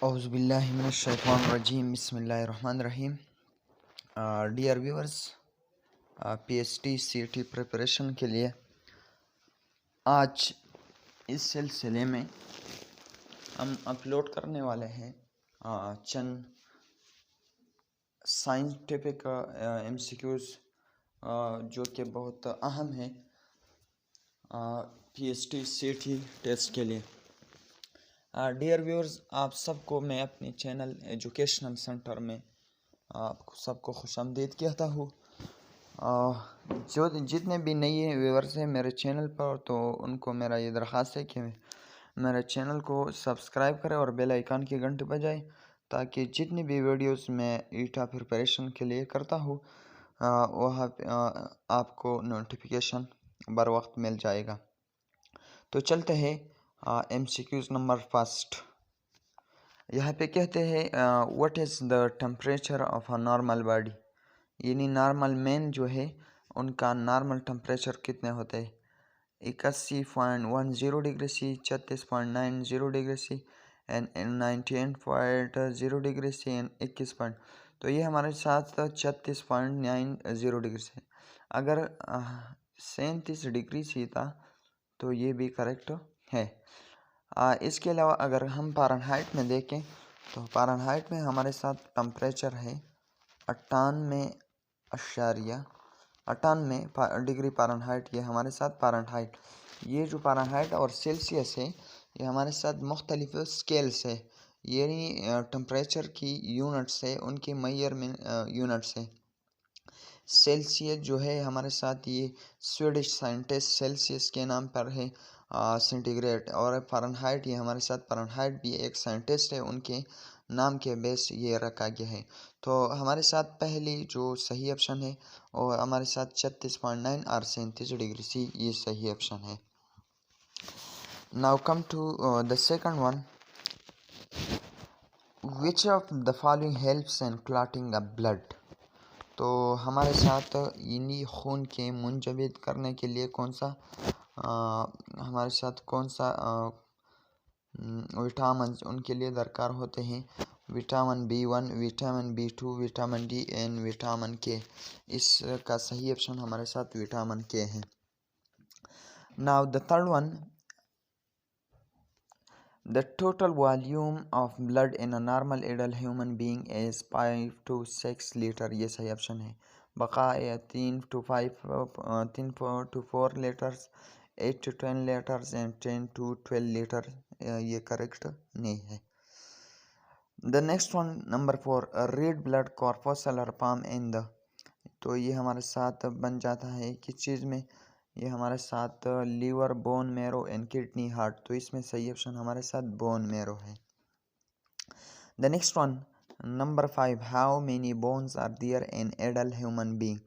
औज़ुबिल्लाहिमिनश्शैतानिर्रजीम बिस्मिल्लाहिर्रहमानिर्रहीम। Dear viewers, PhD सीटी preparation के लिए आज इस सिलसिले में हम अपलोड करने वाले हैं चंद साइंटिफिक एमसीक्यूज़ जो कि बहुत अहम हैं पीएचडी सीटी टेस्ट के लिए। डियर व्यूअर्स, आप सबको मैं अपने चैनल एजुकेशनल सेंटर में आप सबको खुशामदीद कहता हूँ। जो जितने भी नए व्यूअर्स हैं मेरे चैनल पर, तो उनको मेरा ये दरख्वास्त है कि मेरे चैनल को सब्सक्राइब करें और बेल आइकन की घंटी बजाएं, ताकि जितनी भी वीडियोस मैं ईटा प्रिपरेशन के लिए करता हूँ वह आपको नोटिफिकेशन बर वक्त मिल जाएगा। तो चलते हैं MCQs नंबर फर्स्ट। यहाँ पे कहते हैं what is the temperature of a normal body, यानी नॉर्मल मैन जो है उनका नॉर्मल टेम्परेचर कितने होते हैं। 81.10 degree C, 36.90 degree C and 98.0 degree C and 21 point. तो ये हमारे साथ 36.90 डिग्री से, अगर 37 डिग्री सी था तो ये भी करेक्ट है। इसके अलावा अगर हम फ़ारेनहाइट में देखें तो फ़ारेनहाइट में हमारे साथ टेम्परेचर है 98.98 डिग्री फ़ारेनहाइट। ये हमारे साथ फ़ारेनहाइट, ये जो फ़ारेनहाइट और सेल्सियस है ये हमारे साथ मुख्तलिफ स्केल्स है, यानी टेम्परेचर की यूनिट्स है, उनकी मेजरमेंट यूनिट्स है। सेल्सियस जो है हमारे साथ ये स्वीडिश साइंटिस्ट सेल्सियस के नाम पर है सेंटीग्रेड, और फ़ारेनहाइट ये हमारे साथ फ़ारेनहाइट भी एक साइंटिस्ट है, उनके नाम के बेस ये रखा गया है। तो हमारे साथ पहली जो सही ऑप्शन है और हमारे साथ 36.9 और 37 डिग्री सी, ये सही ऑप्शन है। Now come to the second one, which of the following helps in clotting a blood. तो हमारे साथ इन्हीं खून के मुंजमद करने के लिए हमारे साथ कौन सा विटामिन उनके लिए दरकार होते हैं। Vitamin B1, vitamin B2, vitamin D and vitamin K। इसका सही ऑप्शन हमारे साथ विटामिन K है। Now the third one, the total volume of blood in a normal adult human being is 5 to 6 litre, ये सही ऑप्शन है। बकाया 3 to 4 litres, 8 to 10 litres and 10 to 12 litre, ये करेक्ट नहीं है। The next one number 4, red blood corpuscular form in the. तो ये हमारे साथ बन जाता है किस चीज़ में, ये हमारे साथ liver, bone marrow and kidney, heart. तो इसमें सही ऑप्शन हमारे साथ बोन मैरो है। The next one number 5, how many bones are there in adult human being.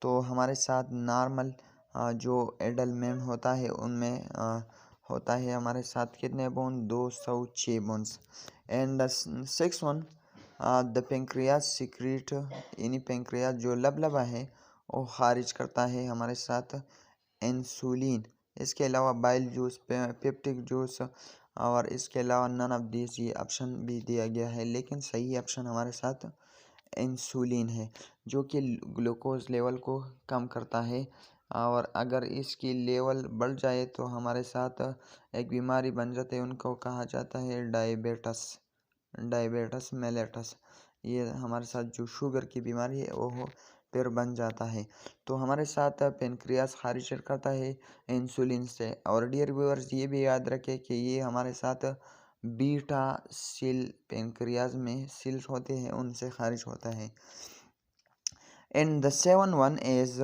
तो हमारे साथ नॉर्मल जो एडल्ट मैन होता है उनमें होता है हमारे साथ कितने bone, 206 bones. And the six one, the pancreas secret, यानी पेंक्रियाज जो लबलबा है वो खारिज करता है हमारे साथ इंसुलिन। इसके अलावा बाइल जूस, पेप्टिक जूस, और इसके अलावा नन ऑफ दिस, ये ऑप्शन भी दिया गया है, लेकिन सही ऑप्शन हमारे साथ इंसुलिन है, जो कि ग्लूकोज लेवल को कम करता है, और अगर इसकी लेवल बढ़ जाए तो हमारे साथ एक बीमारी बन जाती है, उनको कहा जाता है डायबिटीज मेलिटस। ये हमारे साथ जो शुगर की बीमारी है वो फिर बन जाता है। तो हमारे साथ पेनक्रियास खारिज करता है इंसुलिन से। और डियर व्यूअर्स, ये भी याद रखें कि ये हमारे साथ बीटा सेल पेनक्रियास में सेल्स होते हैं, उनसे खारिज होता है। And the seven one is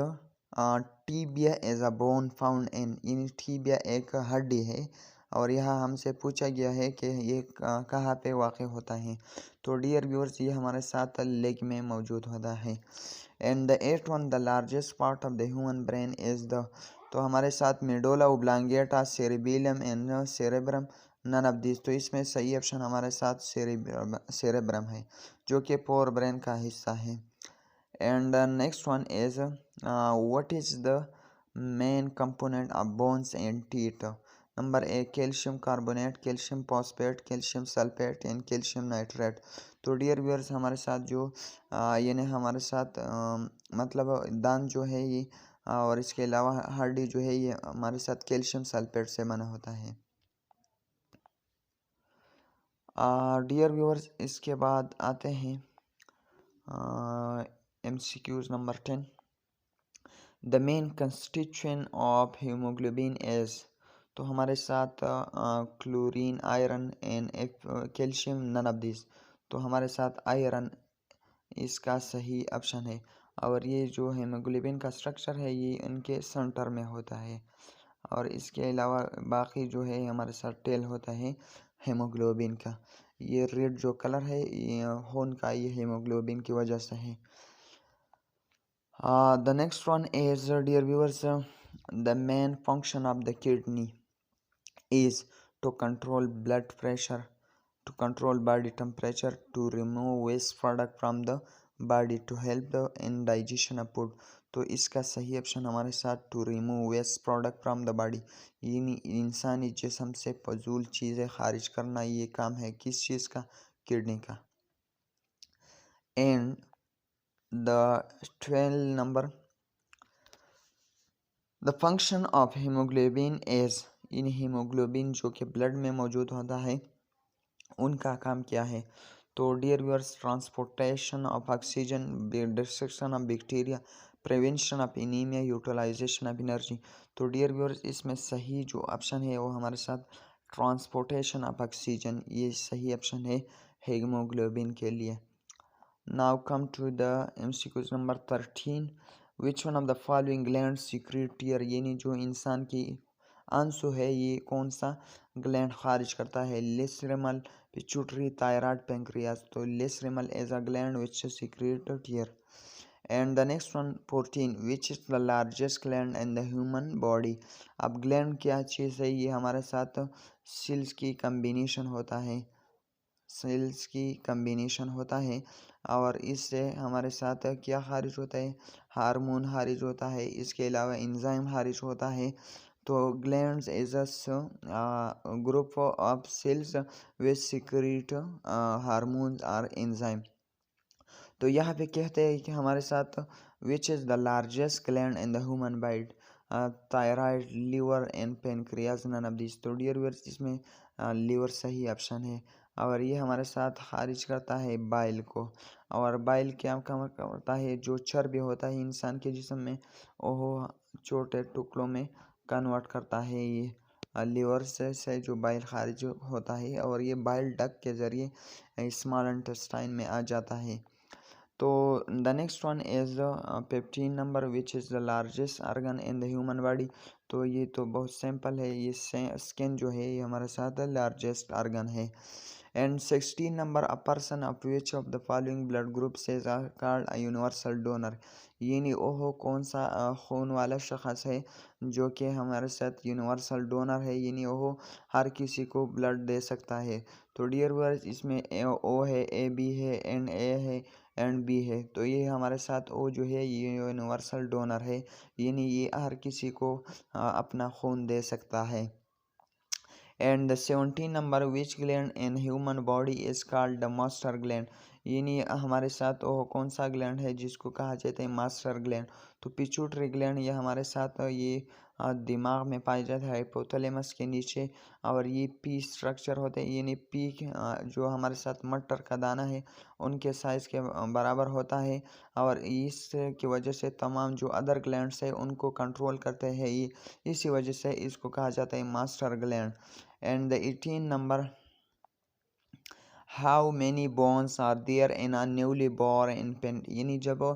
tibia is a bone found in, tibia एक हड्डी है और यह हमसे पूछा गया है कि ये कहाँ पे वाक़ होता है। तो डियर व्यूअर्स, ये हमारे साथ लेग में मौजूद होता है। And the eight one, the largest part of the human brain is the. तो हमारे साथ medulla oblongata, cerebellum and cerebrum, none of this. तो इसमें सही ऑप्शन हमारे साथ सेरेब्रम है, जो कि फोर ब्रेन का हिस्सा है। And next one is what is the main component of bones and teeth. Number A calcium carbonate, calcium phosphate, calcium sulphate and calcium nitrate. तो डियर व्यूअर्स हमारे साथ जो यानी हमारे साथ मतलब दांत जो है ये और इसके अलावा हड्डी जो है ये हमारे साथ कैल्शियम सल्फेट से बना होता है। डियर व्यूअर्स इसके बाद आते हैं MCQs number 10। The main constituent of haemoglobin is. तो हमारे साथ chlorine, iron and calcium, none of this. तो हमारे साथ आयरन इसका सही ऑप्शन है। और ये जो हीमोग्लोबिन का स्ट्रक्चर है ये इनके सेंटर में होता है। और इसके अलावा बाकी जो है हमारे साथ टेल होता है हीमोग्लोबिन का। ये रेड जो कलर है ये होन का, ये हीमोग्लोबिन की वजह से है। The next one is, dear viewers, the main function of the kidney is to control blood pressure, to control body temperature, to remove waste product from the body, to help the in digestion of food। तो इसका सही option हमारे साथ to remove waste product from the body, यानी इंसानी जिस्म से फजूल चीज़ें खारिज करना, ये काम है किस चीज़ का? किडनी का। And the 12 number, the function of haemoglobin is. In haemoglobin जो कि ब्लड में मौजूद होता है उनका काम क्या है? तो dear viewers, transportation of oxygen, destruction of bacteria, prevention of anaemia, utilization of energy. तो डियर व्यूअर्स इसमें सही जो ऑप्शन है वो हमारे साथ ट्रांसपोर्टेशन ऑफ ऑक्सीजन, ये सही ऑप्शन है हीमोग्लोबिन के लिए। Now come to the MCQs number 13। Which one of the following gland secrete tear, यानी जो इंसान की आंसू है ये कौन सा ग्लैंड खारिज करता है? Lacrimal, pituitary, thyroid, pancreas. तो lacrimal as a gland which secrete tear. And the next one 14, which is the largest gland in the human body. अब ग्लैंड क्या चीज़ है? ये हमारे साथ सेल्स की कम्बिनेशन होता है, सेल्स की कम्बिनेशन होता है। और इससे हमारे साथ क्या खारिज होता है? हार्मोन खारिज होता है, इसके अलावा एंजाइम खारिज होता है। तो glands is a group of cells which secrete hormones और एंजाइम। तो यहाँ पे कहते हैं कि हमारे साथ which is the largest gland in the human body, thyroid, liver and pancreas, none of this. तो डियर व्यूअर्स इसमें लीवर सही ऑप्शन है। और ये हमारे साथ खारिज करता है बाइल को। और बाइल क्या काम करता है? जो चर्बी होता है इंसान के जिस्म में वो छोटे टुकड़ों में कन्वर्ट करता है ये लीवर से जो बाइल खारिज होता है। और ये बाइल डक्ट के ज़रिए स्मॉल इंटेस्टाइन में आ जाता है। तो the next one is 15 number, which is the largest organ in the human body. तो ये तो बहुत सिंपल है, ये स्किन जो है ये हमारे साथ लार्जेस्ट ऑर्गन है। And 16 number, a person of which of the following blood group से कॉल्ड अ यूनिवर्सल डोनर, यानी ओहो कौन सा खून वाला शख्स है जो कि हमारे साथ यूनिवर्सल डोनर है, यानी ओहो हर किसी को ब्लड दे सकता है। तो डियर व्यूअर्स इसमें ओ है, ए बी है, एंड ए है, एंड बी है। तो ये हमारे साथ ओ जो है ये यूनिवर्सल डोनर है, यानी ये हर किसी को अपना खून दे सकता है। And the 17 number, which gland in human body is called the master gland, यानी हमारे साथ वो कौन सा ग्लैंड है जिसको कहा जाता है मास्टर ग्लैंड? तो पिट्यूटरी ग्लैंड ये हमारे साथ ये दिमाग में पाया जाता है हाइपोथैलेमस के नीचे। और ये पी स्ट्रक्चर होते हैं, यानी पी जो हमारे साथ मटर का दाना है उनके साइज़ के बराबर होता है। और इसकी वजह से तमाम जो अदर ग्लैंड्स है उनको कंट्रोल करते हैं ये, इसी वजह से इसको कहा जाता है master gland. And the 18 number, how many bones are there in a newly born infant, यानी जब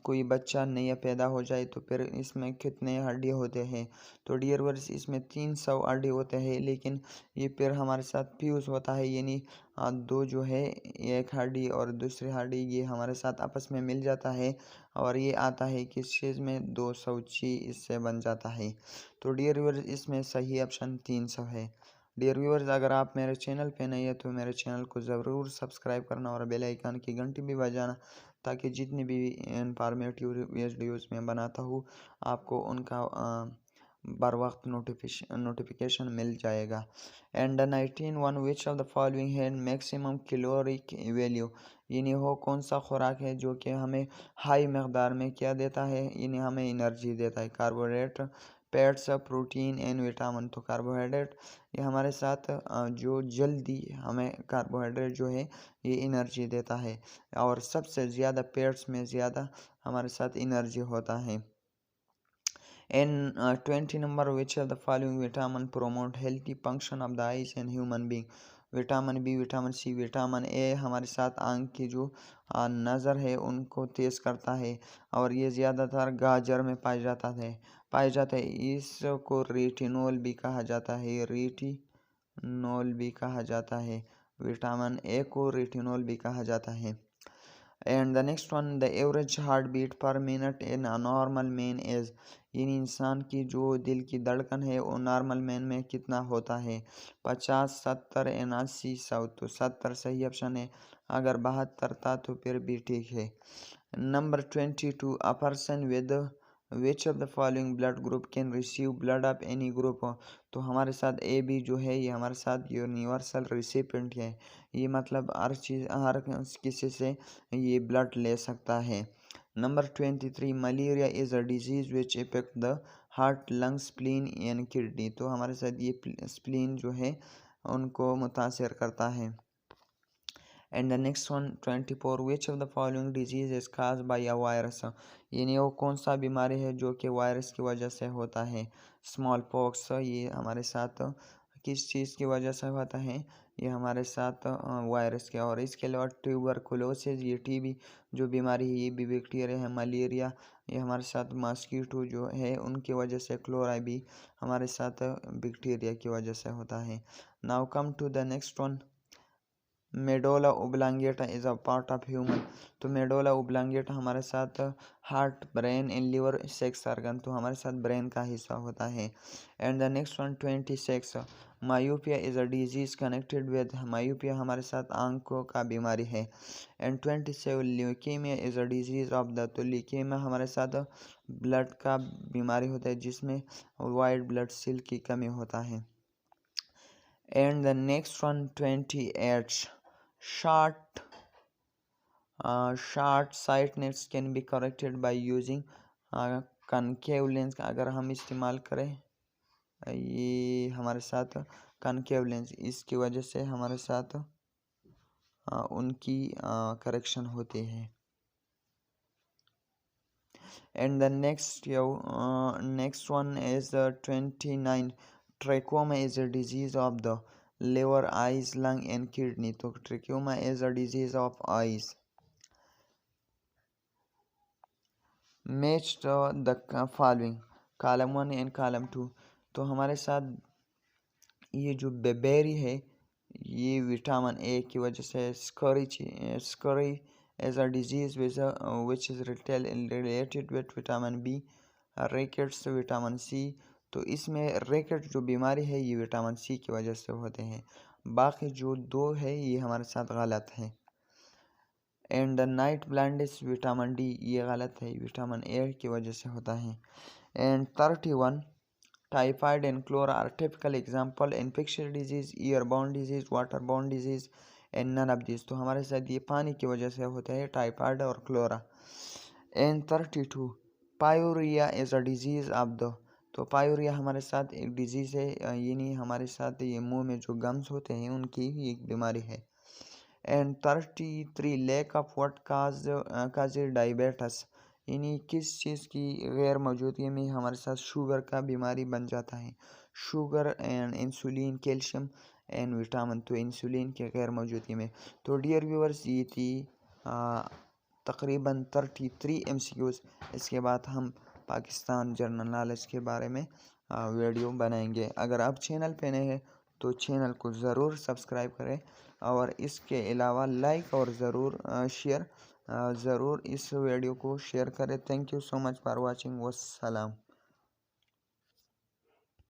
कोई बच्चा नया पैदा हो जाए तो फिर इसमें कितने हड्डी होते हैं? तो डियर वर्स इसमें 300 हड्डी होते हैं, लेकिन ये फिर हमारे साथ फ्यूज़ होता है, यानी दो जो है एक हड्डी और दूसरी हड्डी ये हमारे साथ आपस में मिल जाता है। और ये आता है किस चीज़ में? 200 इससे बन जाता है। तो डियर व्यूअर्स इसमें सही ऑप्शन 300 है। डियर व्यूअर्स अगर आप मेरे चैनल पे नए हैं तो मेरे चैनल को ज़रूर सब्सक्राइब करना और बेल आइकन की घंटी भी बजाना, ताकि जितनी भी इंफॉर्मेटिव वीडियोज़ मैं बनाता हूँ आपको उनका बर वक्त नोटिफिकेशन मिल जाएगा। And 19 which of the following है मैक्सिमम कैलोरिक वैल्यू, यानी वो कौन सा खुराक है जो कि हमें हाई मकदार में क्या देता है, यानी हमें एनर्जी देता है। Carbohydrate, fats, protein and vitamin. तो कार्बोहाइड्रेट ये हमारे साथ जो जल्दी हमें कार्बोहाइड्रेट जो है ये एनर्जी देता है, और सबसे ज़्यादा फैट्स में ज़्यादा हमारे साथ एनर्जी होता है। In 20 number, which of the following vitamin promote healthy function of the eyes and human being? Vitamin B, vitamin C, vitamin A हमारे साथ आँख की जो नज़र है उनको तेज़ करता है, और ये ज़्यादातर गाजर में पाया जाता है। इसको रेटिनोल भी कहा जाता है, रेटिनोल भी कहा जाता है। विटामिन ए को रेटिनोल भी कहा जाता है। And the next one, the average heart beat per minute in a normal man is, यानी इंसान की जो दिल की धड़कन है वो नॉर्मल मैन में कितना होता है? 50, 70, 79, 100। तो 70 सही ऑप्शन है। अगर 72 था तो फिर भी ठीक है। Number 22, a person with which of the following blood group can receive blood of any group. तो हमारे साथ ए बी जो है ये हमारे साथ यूनिवर्सल रिसिपेंट है, ये मतलब हर किसी से ये ब्लड ले सकता है। Number 23, malaria is a disease which effect the heart, lungs, spleen and kidney. तो हमारे साथ ये स्प्लीन जो है उनको मुतासर करता है। And the next one 24, which of the following disease is cause by a virus, यानी वो कौन सा बीमारी है जो कि वायरस की वजह से होता है? स्मॉल पॉक्स ये हमारे साथ किस चीज़ की वजह से होता है? ये हमारे साथ वायरस के। और इसके अलावा ट्यूबरकुलोसिस ये टीबी जो बीमारी है ये भी बैक्टीरिया है। मलेरिया ये हमारे साथ मॉस्किटो जो है उनकी वजह से। क्लोराई भी हमारे साथ बैक्टीरिया की वजह से होता है। Now come to the next one, medulla oblongata is a part of human. तो मेडोला ओब्लांगेटा हमारे साथ heart, brain and liver, sex organ, तो हमारे साथ ब्रेन का हिस्सा होता है। And the next one 26, myopia is a disease connected with, myopia हमारे साथ आंखों का बीमारी है। And 27, leukaemia is a disease of the, तो ल्यूकेमिया हमारे साथ ब्लड का बीमारी होता है जिसमें वाइट ब्लड सेल की कमी होता है। And the next one 28, short sightedness can be corrected by using concave lens। अगर हम इस्तेमाल करें ये हमारे साथ concave lens, इसकी वजह से हमारे साथ उनकी करेक्शन होती है। And the next one is 29, trachoma is a disease of the liver, eyes, lung and kidney। तो trachoma is a disease of eyes. Match the following, column 1 and column 2। तो हमारे साथ ये जो बेबेरी है ये विटामिन ए की वजह से। Scurvy as a disease which is related with vitamin B. Rickets vitamin C, तो इसमें रिकेट जो बीमारी है ये विटामिन सी की वजह से होते हैं। बाकी जो दो है ये हमारे साथ गलत है। And night blindness vitamin D ये गलत है, विटामिन ए की वजह से होता है। And 31, typhoid and cholera are typical example, infectious disease, airborne disease, waterborne disease and none of this. तो हमारे साथ ये पानी की वजह से होता है टाइफाइड और cholera. And 32, pyorrhoea is a disease of the, तो पायोरिया हमारे साथ एक डिजीज़ है, यानी हमारे साथ ये मुंह में जो गम्स होते हैं उनकी एक बीमारी है। And 33, lack of what cause diabetes, यानी किस चीज़ की गैर मौजूदगी में हमारे साथ शुगर का बीमारी बन जाता है? Sugar and insulin, calcium and vitamin, तो इंसुलिन के गैर मौजूदगी में। तो डियर व्यूअर्स ये थी तकरीबन 33 MCQs। इसके बाद हम पाकिस्तान जनरल नॉलेज के बारे में वीडियो बनाएंगे। अगर आप चैनल पे नए हैं तो चैनल को ज़रूर सब्सक्राइब करें, और इसके अलावा लाइक और ज़रूर इस वीडियो को शेयर करें। Thank you so much for watching. वस्सलाम।